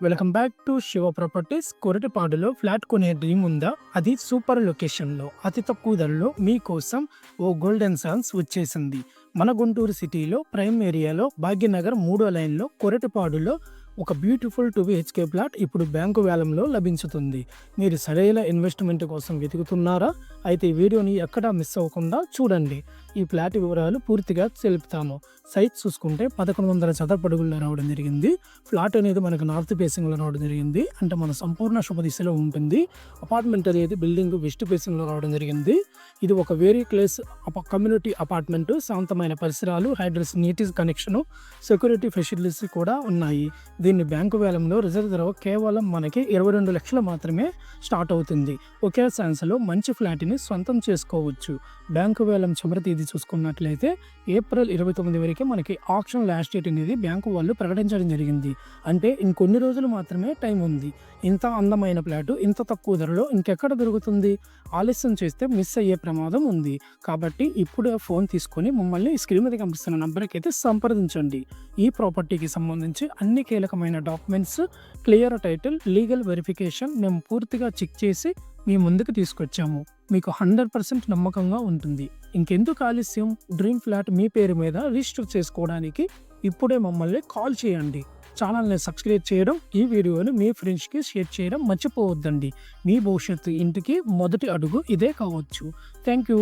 Welcome back to Shiva properties. కొరటిపాడులో flat కొనే dream ఉందా? అది సూపర్ లొకేషన్లో అతి తక్కువ ధరలో మీకోసం ఓ గోల్డెన్ ఛాన్స్ వచ్చేసింది. మన గుంటూరు సిటీలో ప్రైమ్ ఏరియాలో భాగ్యనగర్ 3వ లైన్లో కొరటిపాడులో ఒక బ్యూటిఫుల్ 2 BHK ప్లాట్ ఇప్పుడు బ్యాంకు వేలంలో లభించుతుంది. మీరు సరైన ఇన్వెస్ట్మెంట్ కోసం వెతుకుతున్నారా? అయితే ఈ వీడియోని ఎక్కడా మిస్ అవ్వకుండా చూడండి. ఈ ప్లాట్ వివరాలు పూర్తిగా తెలుపుతాము. సైట్ చూసుకుంటే 1100 చదరపు అడుగుల్లో రావడం జరిగింది. ఫ్లాట్ అనేది మనకు నార్త్ ఫేసింగ్లో రావడం జరిగింది. అంటే మన సంపూర్ణ శుభ దిశలో ఉంటుంది. అపార్ట్మెంట్ అనేది బిల్డింగ్ వెస్ట్ ఫేసింగ్లో రావడం జరిగింది. ఇది ఒక వెరీ క్లేస్ కమ్యూనిటీ అపార్ట్మెంట్. శాంతమైన పరిసరాలు, హైడ్రస్ నీటి కనెక్షను, సెక్యూరిటీ ఫెసిలిటీస్ కూడా ఉన్నాయి. దీన్ని బ్యాంకు వేలంలో రిజర్వ్ ధర కేవలం మనకి 22 లక్షలు మాత్రమే స్టార్ట్ అవుతుంది. ఒకే ఛాన్స్లో మంచి ఫ్లాట్ని సొంతం చేసుకోవచ్చు. బ్యాంకు వేలం చివరి తేదీ చూసుకున్నట్లయితే ఏప్రిల్ 29 వరకు మనకి ఆప్షన్ లాస్ట్ డేట్ అనేది బ్యాంకు వాళ్ళు ప్రకటించడం జరిగింది. అంటే ఇంకొన్ని రోజులు మాత్రమే టైం ఉంది. ఇంత అందమైన ఫ్లాటు ఇంత తక్కువ ధరలో ఇంకెక్కడ దొరుకుతుంది? ఆలస్యం చేస్తే మిస్ అయ్యే ప్రమాదం ఉంది. కాబట్టి ఇప్పుడే ఫోన్ తీసుకొని మమ్మల్ని స్క్రీన్ మీద కనిపిస్తున్న నంబర్కి అయితే సంప్రదించండి. ఈ ప్రాపర్టీకి సంబంధించి అన్ని కీలకమైన documents, clear title, legal verification మేము పూర్తిగా చెక్ చేసి మీ ముందుకు తీసుకొచ్చాము. మీకు 100% నమ్మకంగా ఉంటుంది. ఇంకెందుకు ఆలస్యం? డ్రీమ్ ఫ్లాట్ మీ పేరు మీద రిజిస్టర్ చేసుకోవడానికి ఇప్పుడే మమ్మల్ని కాల్ చేయండి. ఛానల్ని సబ్స్క్రైబ్ చేయడం, ఈ వీడియోని మీ ఫ్రెండ్స్కి షేర్ చేయడం మర్చిపోవద్దండి. మీ భవిష్యత్తు ఇంటికి మొదటి అడుగు ఇదే కావచ్చు. Thank you.